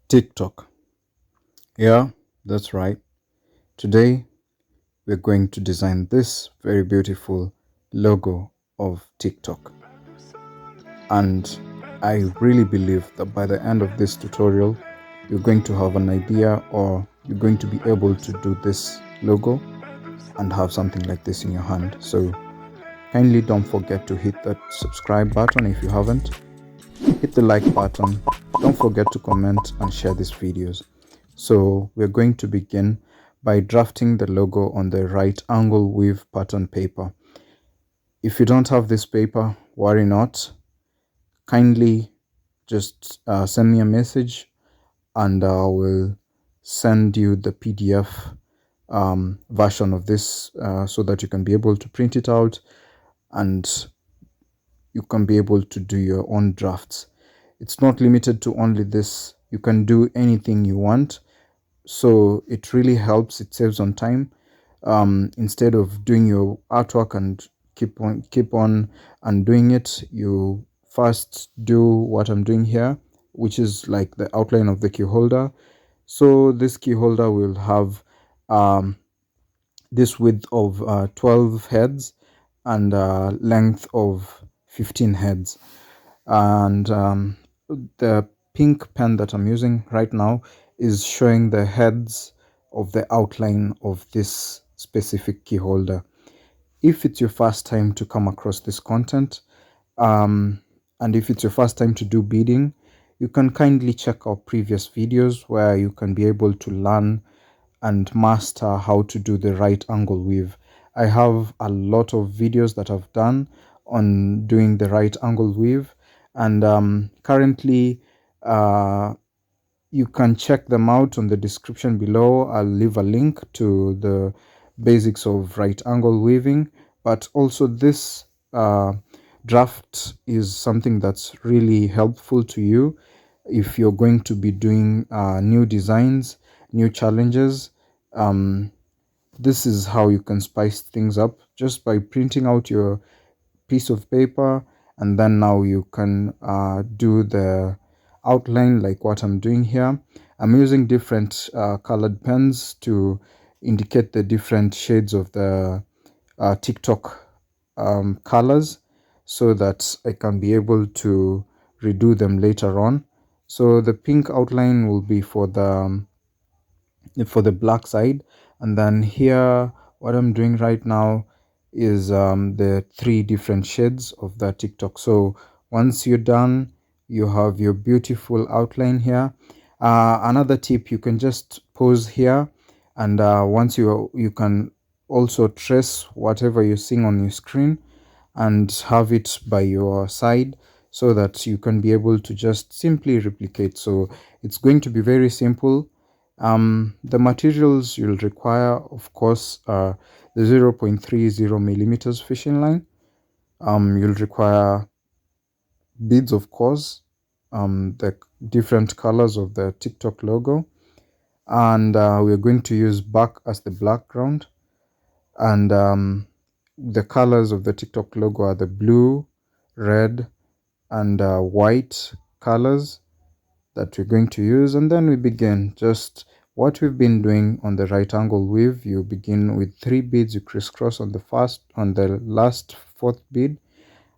TikTok. Yeah, that's right. Today we're going to design this very beautiful logo of TikTok. And I really believe that by the end of this tutorial, you're going to have an idea or you're going to be able to do this logo and have something like this in your hand. So kindly don't forget to hit that subscribe button if you haven't. Hit the like button. Don't forget to comment and share these videos. So we're going to begin by drafting the logo on the right angle weave pattern paper. If you don't have this paper, worry not. Kindly just send me a message and I will send you the PDF version of this so that you can be able to print it out and you can be able to do your own drafts. It's not limited to only this. You can do anything you want. So it really helps. It saves on time. Instead of doing your artwork and keep on and doing it, you first do what I'm doing here, which is like the outline of the key holder. So this key holder will have this width of 12 heads and length of 15 heads. And the pink pen that I'm using right now is showing the heads of the outline of this specific key holder. If it's your first time to come across this content, and if it's your first time to do beading, you can kindly check our previous videos where you can be able to learn and master how to do the right angle weave. I have a lot of videos that I've done on doing the right angle weave, and currently you can check them out on the description below. I'll leave a link to the basics of right angle weaving, but also this draft is something that's really helpful to you if you're going to be doing new designs, new challenges. This is how you can spice things up just by printing out your piece of paper, and then now you can do the outline like what I'm doing here. I'm using different colored pens to indicate the different shades of the TikTok colors so that I can be able to redo them later on. So the pink outline will be for the black side, and then here what I'm doing right now is the three different shades of the TikTok. So once you're done, you have your beautiful outline here. Another tip, you can just pause here, and once you can also trace whatever you're seeing on your screen and have it by your side so that you can be able to just simply replicate. So it's going to be very simple. The materials you'll require, of course, are the 0.30 millimeters fishing line. You'll require beads, of course, the different colors of the TikTok logo, and we're going to use black as the background. And the colors of the TikTok logo are the blue, red, and white colors that we're going to use. And then we begin just what we've been doing on the right angle weave. You begin with 3 beads, you crisscross on the last fourth bead,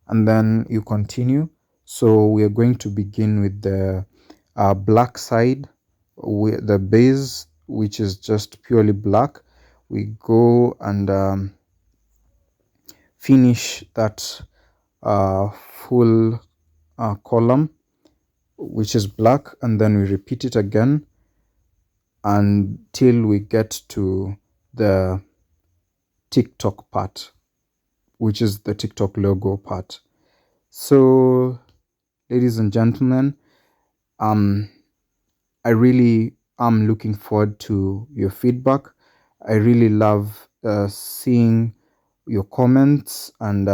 and then you continue. So we are going to begin with the black side with the base, which is just purely black. We go and finish that full column, which is black, and then we repeat it again until we get to the TikTok part, which is the TikTok logo part. So ladies and gentlemen, I really am looking forward to your feedback. I really love seeing your comments, and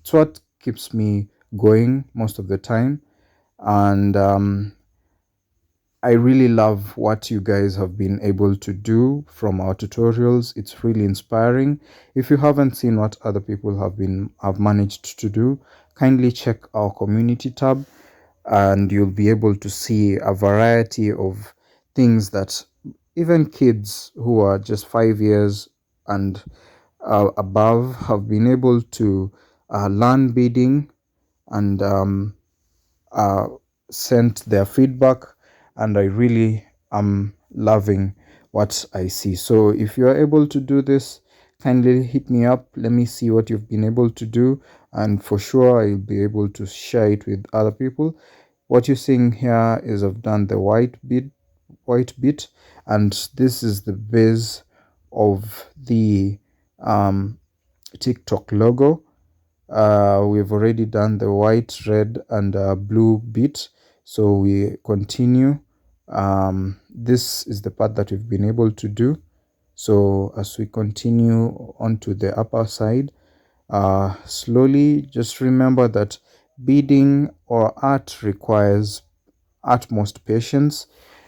it's what keeps me going most of the time. And I really love what you guys have been able to do from our tutorials. It's really inspiring. If you haven't seen what other people have managed to do, kindly check our community tab. and you'll be able to see a variety of things that even kids who are just 5 years and above have been able to learn beading and uh, sent their feedback, and I really am loving what I see. So if you are able to do this, kindly hit me up. Let me see what you've been able to do, and for sure I'll be able to share it with other people. What you're seeing here is I've done the white bit, and this is the base of the um, TikTok logo. We've already done the white, red, and blue bit, so we continue. This is the part that we've been able to do. So as we continue onto the upper side, slowly, just remember that beading or art requires utmost patience.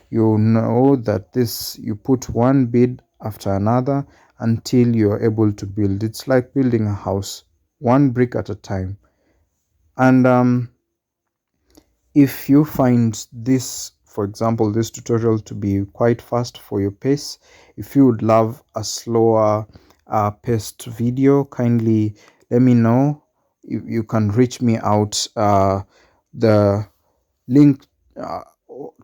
You know that this, you put one bead after another until you're able to build. It's like building a house, one brick at a time. And if you find this, for example, this tutorial to be quite fast for your pace, if you would love a slower paced video, kindly let me know. You can reach me out. The link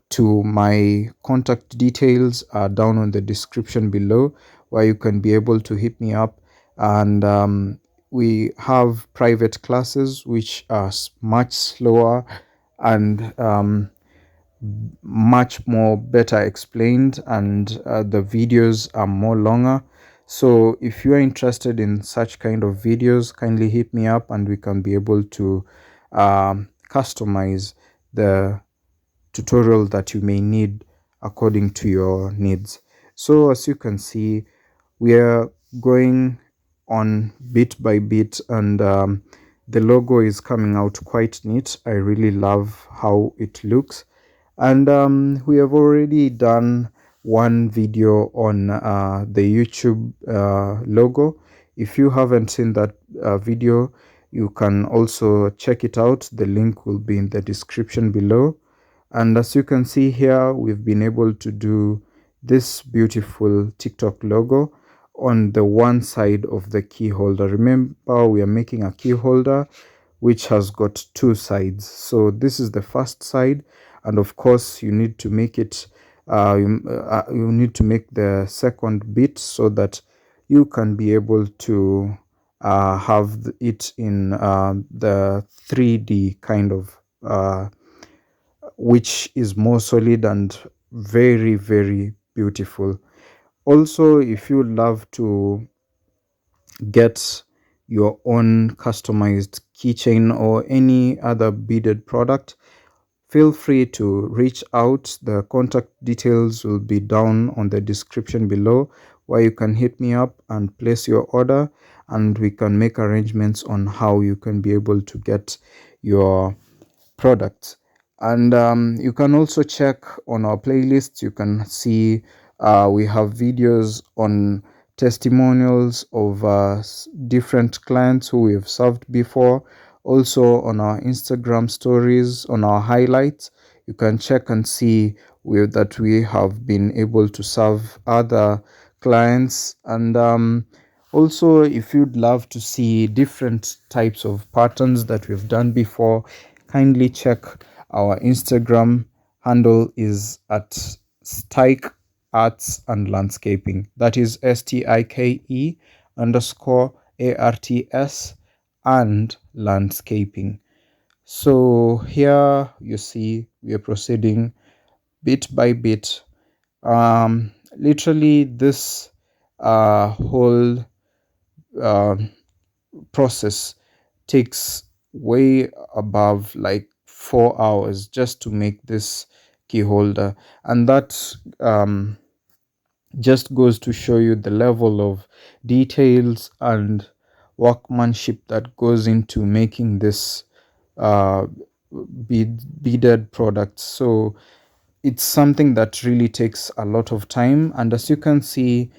to my contact details are down on the description below, where you can be able to hit me up. And we have private classes which are much slower and much more better explained, and the videos are more longer. So if you are interested in such kind of videos, kindly hit me up and we can be able to customize the tutorial that you may need according to your needs. So as you can see, we are going on bit by bit, and the logo is coming out quite neat. I really love how it looks. And we have already done one video on the YouTube logo. If you haven't seen that video, you can also check it out. The link will be in the description below. And as you can see here, we've been able to do this beautiful TikTok logo on the one side of the key holder. Remember, we are making a key holder which has got two sides. So this is the first side, and of course you need to make it you need to make the second bit so that you can be able to have it in the 3D kind of which is more solid and very, very beautiful. Also, if you love to get your own customized keychain or any other beaded product, feel free to reach out. The contact details will be down on the description below, where you can hit me up and place your order, and we can make arrangements on how you can be able to get your products. And you can also check on our playlists. You can see we have videos on testimonials of different clients who we have served before. Also on our Instagram stories, on our highlights, you can check and see that we have been able to serve other clients. And also, if you'd love to see different types of patterns that we've done before, kindly check our Instagram handle is at Stike Arts and Landscaping. That is STIKE_ARTS and landscaping. So here you see we are proceeding bit by bit. Literally this whole process takes way above like 4 hours just to make this key holder, and that just goes to show you the level of details and workmanship that goes into making this uh, beaded products. So it's something that really takes a lot of time, and as you can see,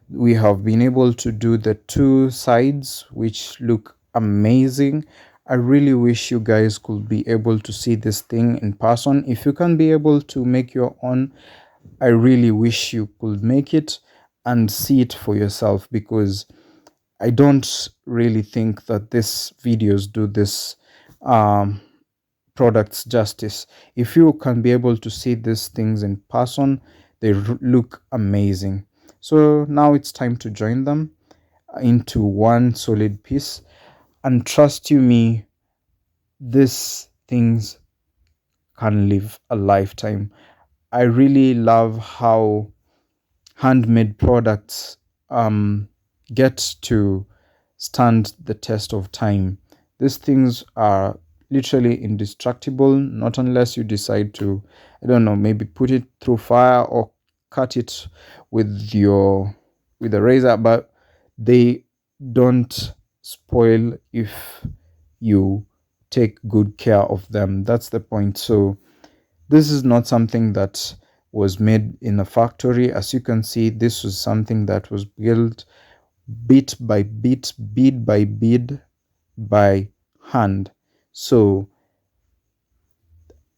we have been able to do the two sides which look amazing. I really wish you guys could be able to see this thing in person. If you can be able to make your own, I really wish you could make it and see it for yourself, because I don't really think that these videos do this um, products justice. If you can be able to see these things in person, they look amazing. So now it's time to join them into one solid piece. And trust you me, these things can live a lifetime. I really love how handmade products get to stand the test of time. These things are literally indestructible, not unless you decide to, I don't know, maybe put it through fire or cut it with your with a razor, but they don't spoil if you take good care of them. That's the point. So this is not something that was made in a factory. As you can see, this was something that was built bit by bit, bead by bead, by hand. So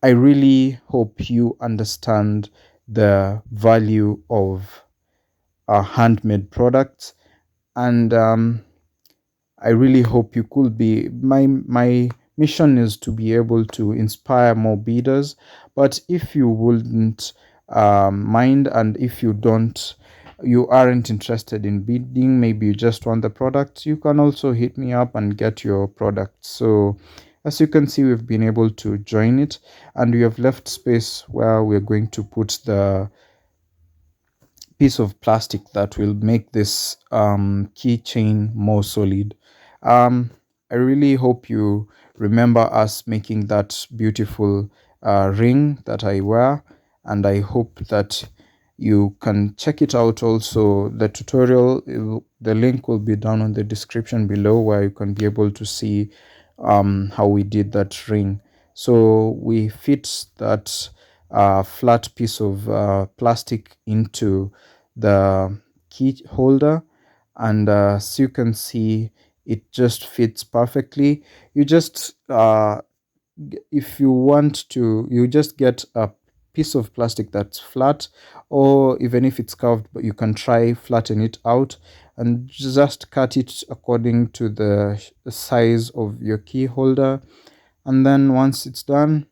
I really hope you understand the value of handmade products, and I really hope you could be. My mission is to be able to inspire more beaders. But if you wouldn't mind, and if you aren't interested in beading, maybe you just want the product, you can also hit me up and get your product. So as you can see, we've been able to join it, and we have left space where we're going to put the piece of plastic that will make this keychain more solid. Um, I really hope you remember us making that beautiful ring that I wear, and I hope that you can check it out also. The tutorial, the link will be down on the description below, where you can be able to see how we did that ring. So we fit that flat piece of plastic into the key holder, and as you can see, it just fits perfectly. You just if you want to, you just get a piece of plastic that's flat, or even if it's curved, but you can try flatten it out and just cut it according to the size of your key holder. And then once it's done,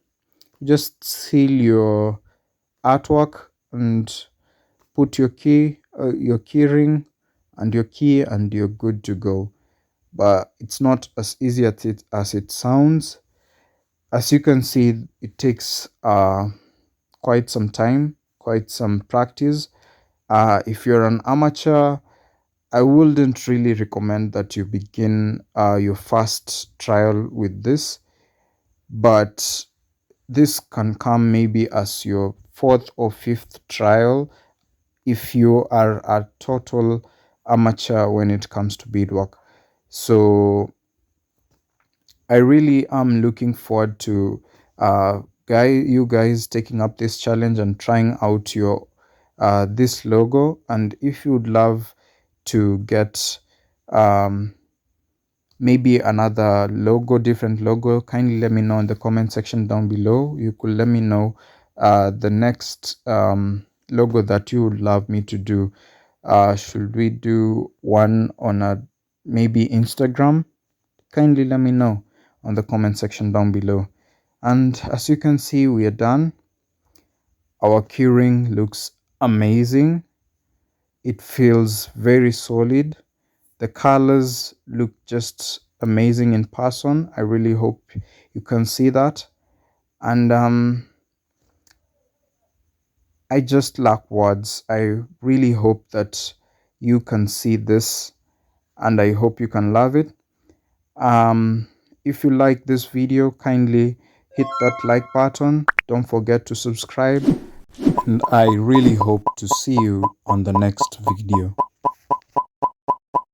you just seal your artwork and put your key ring and your key, and you're good to go. But it's not as easy as it sounds. As you can see, it takes quite some time, quite some practice. If you're an amateur, I wouldn't really recommend that you begin your first trial with this, but this can come maybe as your fourth or fifth trial if you are a total amateur when it comes to beadwork. So I really am looking forward to you guys taking up this challenge and trying out your this logo. And if you'd love to get um, maybe another logo, different logo, kindly let me know in the comment section down below. You could let me know the next logo that you would love me to do. Should we do one on a maybe Instagram? Kindly let me know on the comment section down below. And as you can see, we are done. Our keyring looks amazing. It feels very solid. The colors look just amazing in person. I really hope you can see that. And I just lack words. I really hope that you can see this, and I hope you can love it. If you like this video, kindly hit that like button. Don't forget to subscribe, and I really hope to see you on the next video.